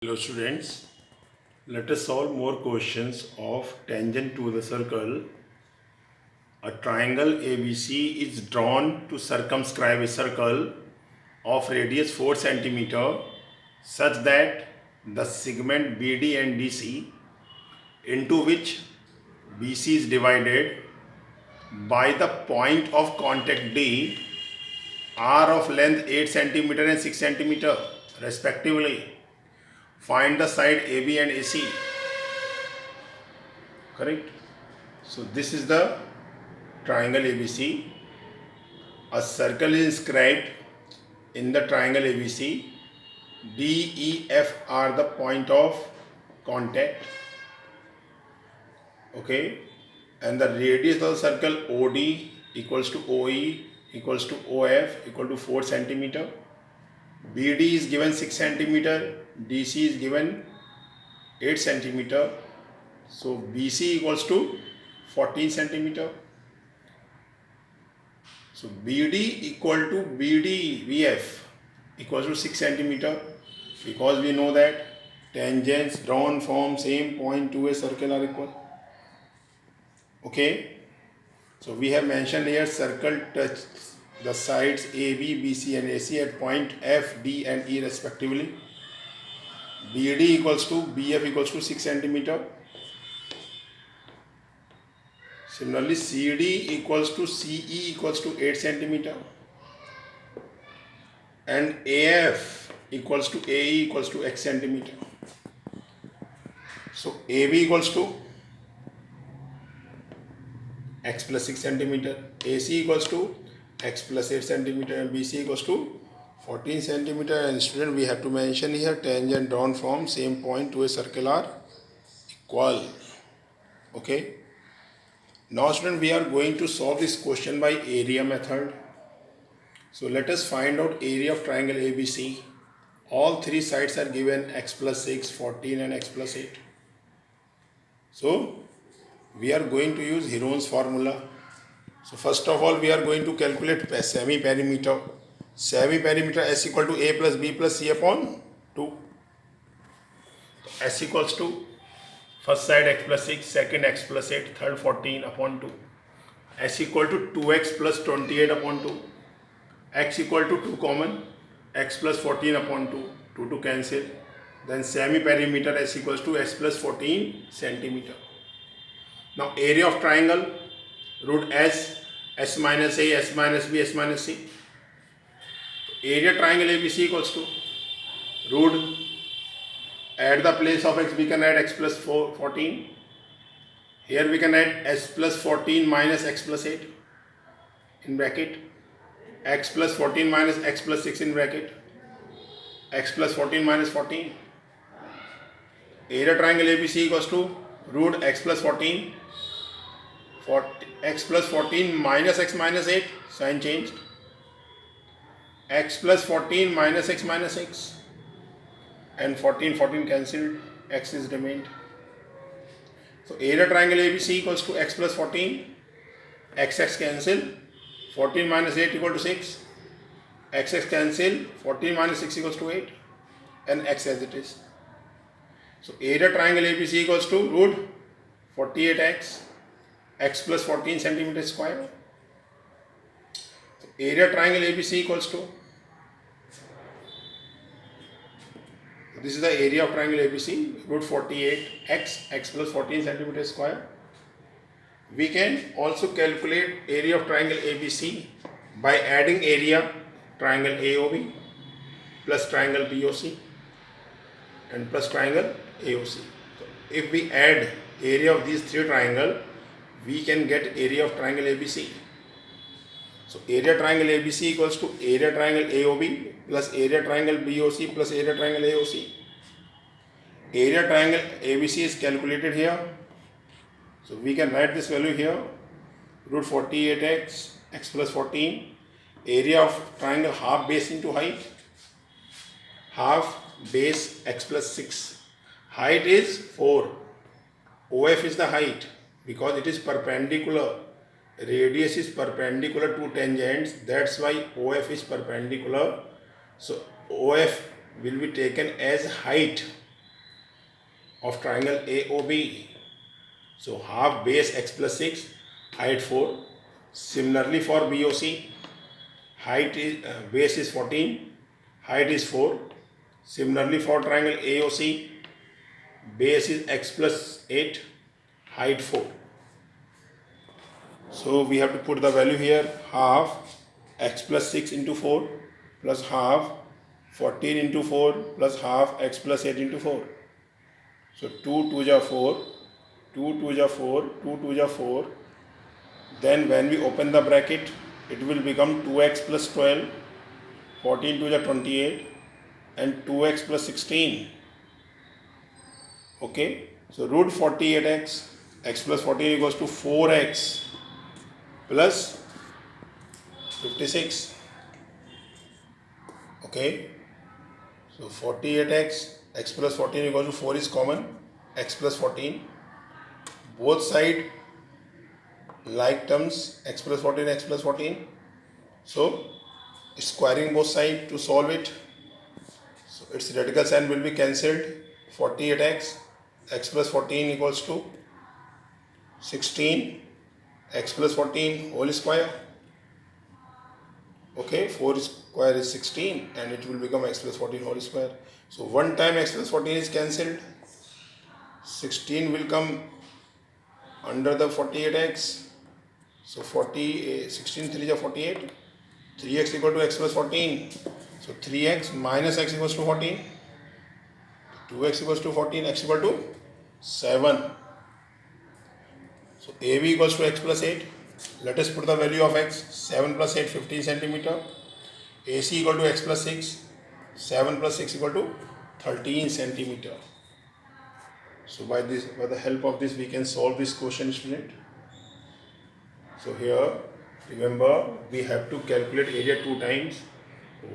Hello students, let us solve more questions of tangent to the circle. A triangle ABC is drawn to circumscribe a circle of radius 4 cm such that the segment BD and DC, into which BC is divided by the point of contact D, are of length 8 cm and 6 cm respectively. Find the side AB and AC. Correct? So this is the triangle ABC. A circle is inscribed in the triangle ABC. D, E, F are the point of contact. Okay. And the radius of the circle OD equals to OE equals to OF equal to 4 cm. BD is given 6 cm. DC is given 8 cm. So BC equals to 14 cm. So BD equal to BDVF equals to 6 cm, because we know that tangents drawn from same point to a circle are equal. Okay. So we have mentioned here circle touches the sides AB, BC and AC at point F, D and E respectively. BD equals to BF equals to 6 cm. Similarly, CD equals to CE equals to 8 cm. And AF equals to AE equals to X centimeter. So AB equals to X plus 6 centimeter, AC equals to X plus 8 centimeter and BC equals to 14 centimeter. And student, we have to mention here tangent drawn from same point to a circle are equal. Okay. Now student, we are going to solve this question by area method. So let us find out area of triangle ABC. All three sides are given x plus 6, 14 and x plus 8. So we are going to use Heron's formula. So first of all, we are going to calculate semi-perimeter. Semi-perimeter S equal to A plus B plus C upon 2. S equals to first side x plus 6, second x plus 8, third 14 upon 2. S equal to 2x plus 28 upon 2. X equal to 2 common, x plus 14 upon 2, 2 to cancel. Then semi-perimeter S equals to S plus 14 centimeter. Now area of triangle, root S, S minus A, S minus B, S minus C. Area triangle ABC equals to root, at the place of x we can add x plus 14. Here we can add S plus 14 minus x plus 8 in bracket. X plus 14 minus x plus 6 in bracket. X plus 14 minus 14. Area triangle ABC equals to root x plus 14, x plus 14 minus x minus 8, sign changed. X plus 14 minus x minus 6. And 14 cancelled, x is remained. So area triangle ABC equals to x plus 14, x cancel, 14 minus 8 equal to 6, x cancel, 14 minus 6 equals to 8, and x as it is. So area triangle ABC equals to root 48x, x plus 14 centimeter square. So area triangle ABC equals to, this is the area of triangle ABC, root 48x, x plus 14 centimeter square. We can also calculate area of triangle ABC by adding area triangle AOB plus triangle BOC and plus triangle AOC. So if we add area of these three triangles, we can get area of triangle ABC. So area triangle ABC equals to area triangle AOB plus area triangle BOC plus area triangle AOC. Area triangle ABC is calculated here. So we can write this value here, root 48x, x plus 14, area of triangle half base into height, half base x plus 6. Height is 4, OF is the height because it is perpendicular, radius is perpendicular to tangents, that's why OF is perpendicular. So OF will be taken as height of triangle AOB. So half base x plus 6, height 4. Similarly for BOC, height is base is 14, height is 4. Similarly for triangle AOC, base is x plus 8, height 4. So we have to put the value here, half x plus 6 into 4 plus half 14 into 4 plus half x plus 8 into 4. So 2 2 ja 4, 2 2 ja 4, 2 2 ja 4. Then when we open the bracket, it will become 2x plus 12, 14 2 ja 28 and 2x plus 16. Okay, so root 48x, x plus 14 equals to 4x plus 56. Okay, so 48x, x plus 14 equals to 4 is common, x plus 14. Both side like terms, x plus 14, x plus 14. So squaring both sides to solve it. So its radical sign will be cancelled. 48x, x plus 14 equals to 16, x plus 14 whole square. Okay, 4 square is 16 and it will become x plus 14 whole square. So one time x plus 14 is cancelled. 16 will come under the 48x. So 16 3 is 48. 3x equal to x plus 14. So 3x minus x equals to 14. 2x equals to 14, x equal to 7. So AB equals to x plus 8. Let us put the value of x. 7 plus 8, 15 centimeter. AC equal to x plus 6. 7 plus 6 equal to 13 centimeter. So by the help of this we can solve this question, student. So here remember we have to calculate area 2 times.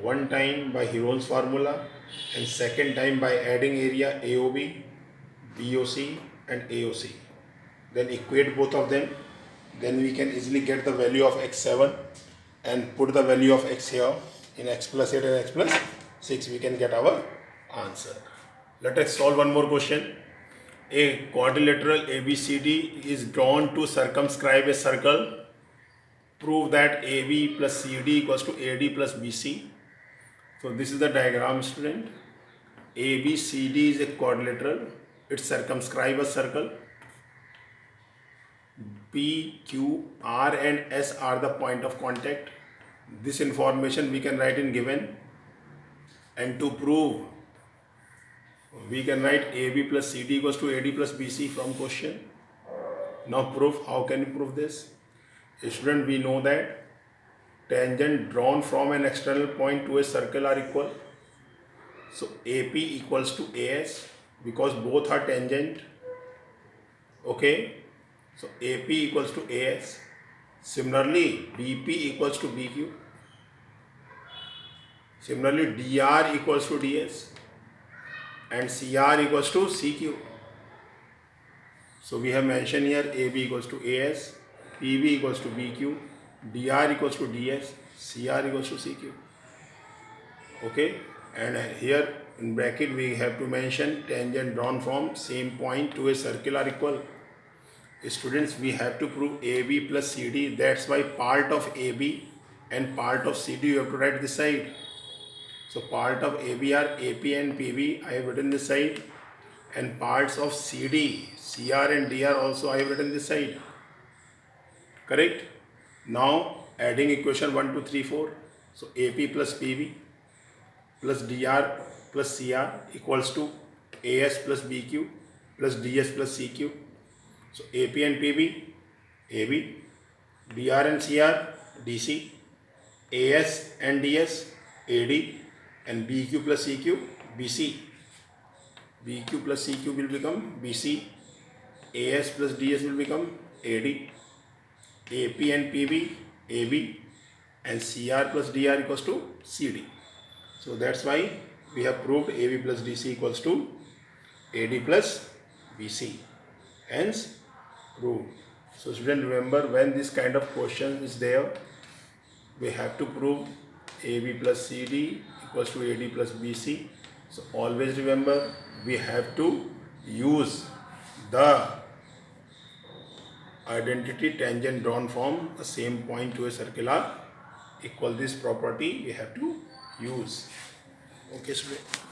One time by Heron's formula and second time by adding area AOB, BOC and AOC. Then equate both of them. Then we can easily get the value of x7 and put the value of x here in x plus 8 and x plus 6. We can get our answer. Let us solve one more question. A quadrilateral ABCD is drawn to circumscribe a circle. Prove that AB plus CD equals to AD plus BC. So this is the diagram, student. ABCD is a quadrilateral. It circumscribes a circle. P, Q, R and S are the point of contact. This information we can write in given. And to prove, we can write AB plus CD equals to AD plus BC from question. Now proof. How can you prove this? Student, we know that tangent drawn from an external point to a circle are equal. So AP equals to AS because both are tangent. Okay. So AP equals to AS. Similarly, BP equals to BQ. Similarly, DR equals to DS. And CR equals to CQ. So we have mentioned here AB equals to AS, PB equals to BQ, DR equals to DS, CR equals to CQ. Okay, and here in bracket we have to mention tangent drawn from same point to a circle are equal. Students, we have to prove AB plus CD. That's why part of AB and part of CD you have to write this side. So part of AB are AP and PB. I have written this side. And parts of CD, CR and DR also I have written this side. Correct? Now adding equation 1, 2, 3, 4. So AP plus PB plus DR plus CR equals to AS plus BQ plus DS plus CQ. So AP and PB, AB, DR and CR, DC, AS and DS, AD, and BQ plus CQ, BC. BQ plus CQ will become BC, AS plus DS will become AD, AP and PB, AB, and CR plus DR equals to CD. So that's why we have proved AB plus DC equals to AD plus BC. Hence, proved. So student, remember when this kind of question is there, we have to prove AB plus CD equals to AD plus BC. So always remember we have to use the identity tangent drawn from the same point to a circular equal. This property we have to use. Okay, student.